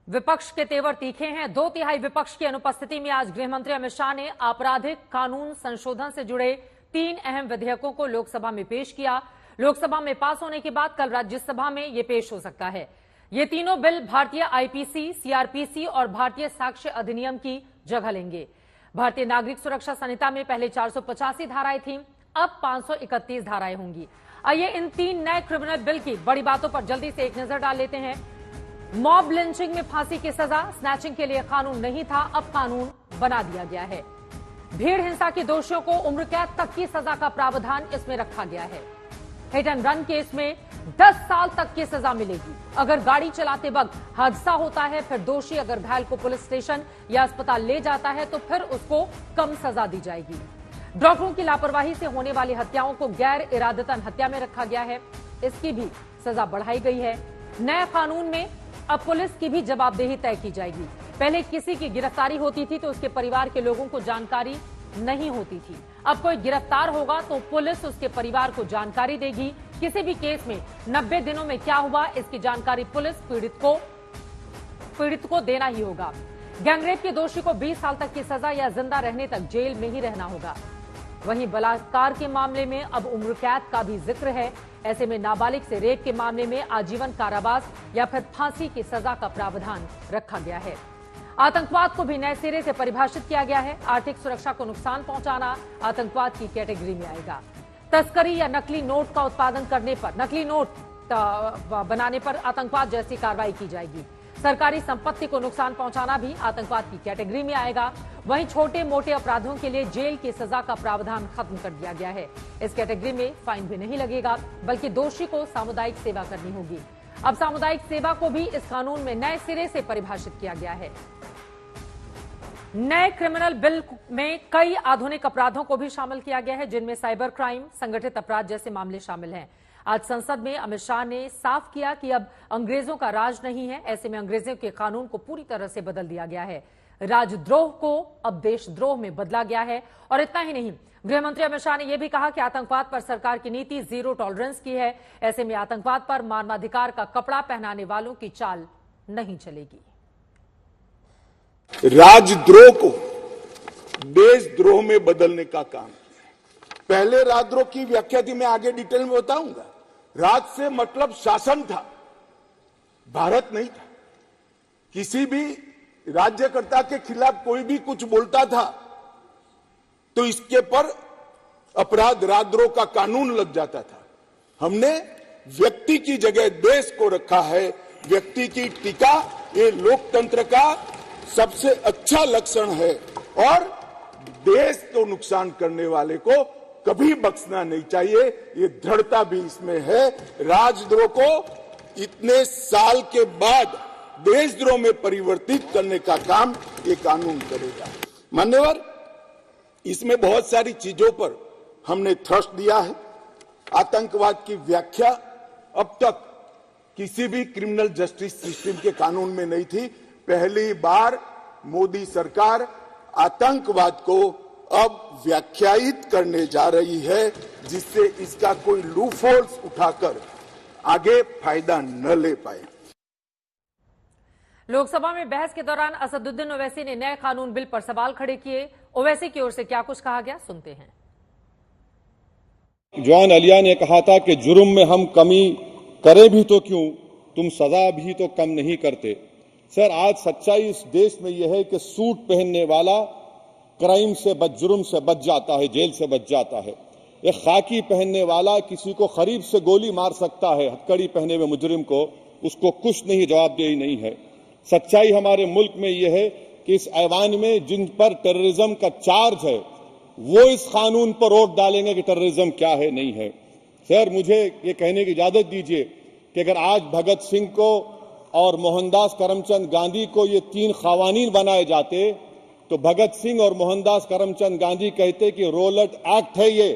विपक्ष के तेवर तीखे हैं। 2/3 विपक्ष की अनुपस्थिति में आज गृहमंत्री अमित शाह ने आपराधिक कानून संशोधन से जुड़े 3 अहम विधेयकों को लोकसभा में पेश किया। लोकसभा में पास होने के बाद कल राज्यसभा में ये पेश हो सकता है। ये तीनों बिल भारतीय आईपीसी, सीआरपीसी और भारतीय साक्ष्य अधिनियम की जगह लेंगे। भारतीय नागरिक सुरक्षा संहिता में पहले 485 धाराएं थीं, अब 531 धाराएं होंगी। आइए इन 3 नए क्रिमिनल बिल की बड़ी बातों पर जल्दी से एक नजर डाल लेते हैं। मॉब लिंचिंग में फांसी की सजा, स्नैचिंग के लिए कानून नहीं था, अब कानून बना दिया गया है। भीड़ हिंसा के दोषियों को उम्र कैद तक की सजा का प्रावधान इसमें रखा गया है। हिट एंड रन केस में 10 साल तक की सजा मिलेगी। अगर गाड़ी चलाते वक्त हादसा होता है, फिर दोषी अगर घायल को पुलिस स्टेशन या अस्पताल ले जाता है तो फिर उसको कम सजा दी जाएगी। डॉक्टरों की लापरवाही से होने वाली हत्याओं को गैर इरादतन हत्या में रखा गया है, इसकी भी सजा बढ़ाई गई है। नए कानून में अब पुलिस की भी जवाबदेही तय की जाएगी। पहले किसी की गिरफ्तारी होती थी तो उसके परिवार के लोगों को जानकारी नहीं होती थी। अब कोई गिरफ्तार होगा तो पुलिस उसके परिवार को जानकारी देगी। किसी भी केस में 90 दिनों में क्या हुआ, इसकी जानकारी पुलिस पीड़ित को देना ही होगा। गैंगरेप के दोषी को 20 साल तक की सजा या जिंदा रहने तक जेल में ही रहना होगा। वहीं बलात्कार के मामले में अब उम्र कैद का भी जिक्र है। ऐसे में नाबालिग से रेप के मामले में आजीवन कारावास या फिर फांसी की सजा का प्रावधान रखा गया है। आतंकवाद को भी नए सिरे से परिभाषित किया गया है। आर्थिक सुरक्षा को नुकसान पहुंचाना आतंकवाद की कैटेगरी में आएगा। तस्करी या नकली नोट का उत्पादन करने पर, नकली नोट बनाने पर आतंकवाद जैसी कार्रवाई की जाएगी। सरकारी संपत्ति को नुकसान पहुंचाना भी आतंकवाद की कैटेगरी में आएगा। वहीं छोटे मोटे अपराधों के लिए जेल की सजा का प्रावधान खत्म कर दिया गया है। इस कैटेगरी में फाइन भी नहीं लगेगा, बल्कि दोषी को सामुदायिक सेवा करनी होगी। अब सामुदायिक सेवा को भी इस कानून में नए सिरे से परिभाषित किया गया है। नए क्रिमिनल बिल में कई आधुनिक अपराधों को भी शामिल किया गया है, जिनमें साइबर क्राइम, संगठित अपराध जैसे मामले शामिल हैं। आज संसद में अमित शाह ने साफ किया कि अब अंग्रेजों का राज नहीं है। ऐसे में अंग्रेजों के कानून को पूरी तरह से बदल दिया गया है। राजद्रोह को अब देशद्रोह में बदला गया है। और इतना ही नहीं, गृहमंत्री अमित शाह ने यह भी कहा कि आतंकवाद पर सरकार की नीति जीरो टॉलरेंस की है। ऐसे में आतंकवाद पर मानवाधिकार का कपड़ा पहनाने वालों की चाल नहीं चलेगी। राजद्रोह को देशद्रोह में बदलने का काम किया। पहले राजद्रोह की व्याख्या थी, मैं आगे डिटेल में बताऊंगा। राज से मतलब शासन था, भारत नहीं था। किसी भी राज्यकर्ता के खिलाफ कोई भी कुछ बोलता था तो इसके पर अपराध, राजद्रोह का कानून लग जाता था। हमने व्यक्ति की जगह देश को रखा है। व्यक्ति की टीका ये लोकतंत्र का सबसे अच्छा लक्षण है और देश को नुकसान करने वाले को कभी बख्शना नहीं चाहिए। ये दृढ़ता भी इसमें है। राजद्रोह को इतने साल के बाद देशद्रोह में परिवर्तित करने का काम ये कानून करेगा। मान्यवर, इसमें बहुत सारी चीजों पर हमने थ्रस्ट दिया है। आतंकवाद की व्याख्या अब तक किसी भी क्रिमिनल जस्टिस सिस्टम के कानून में नहीं थी। पहली बार मोदी सरकार आतंकवाद को अब व्याख्यायित करने जा रही है, जिससे इसका कोई लूपहोल्स उठाकर आगे फायदा न ले पाए। लोकसभा में बहस के दौरान असदुद्दीन ओवैसी ने नए कानून बिल पर सवाल खड़े किए। ओवैसी की ओर से क्या कुछ कहा गया, सुनते हैं। जवान अलिया ने कहा था कि जुर्म में हम कमी करें भी तो क्यों, तुम सजा भी तो कम नहीं करते। सर, आज सच्चाई इस देश में यह है कि सूट पहनने वाला क्राइम से जुर्म से बच जाता है, जेल से बच जाता है। एक खाकी पहनने वाला किसी को करीब से गोली मार सकता है, हथकड़ी पहने हुए मुजरिम को, उसको कुछ नहीं, जवाबदेही नहीं है। सच्चाई हमारे मुल्क में यह है कि इस ऐवान में जिन पर टेररिज्म का चार्ज है वो इस कानून पर वोट डालेंगे कि टेररिज्म क्या है, नहीं है। सर, मुझे ये कहने की इजाजत दीजिए कि अगर आज भगत सिंह को और मोहनदास करमचंद गांधी को ये 3 क़वानीन बनाए जाते तो भगत सिंह और मोहनदास करमचंद गांधी कहते कि रोलट एक्ट है ये,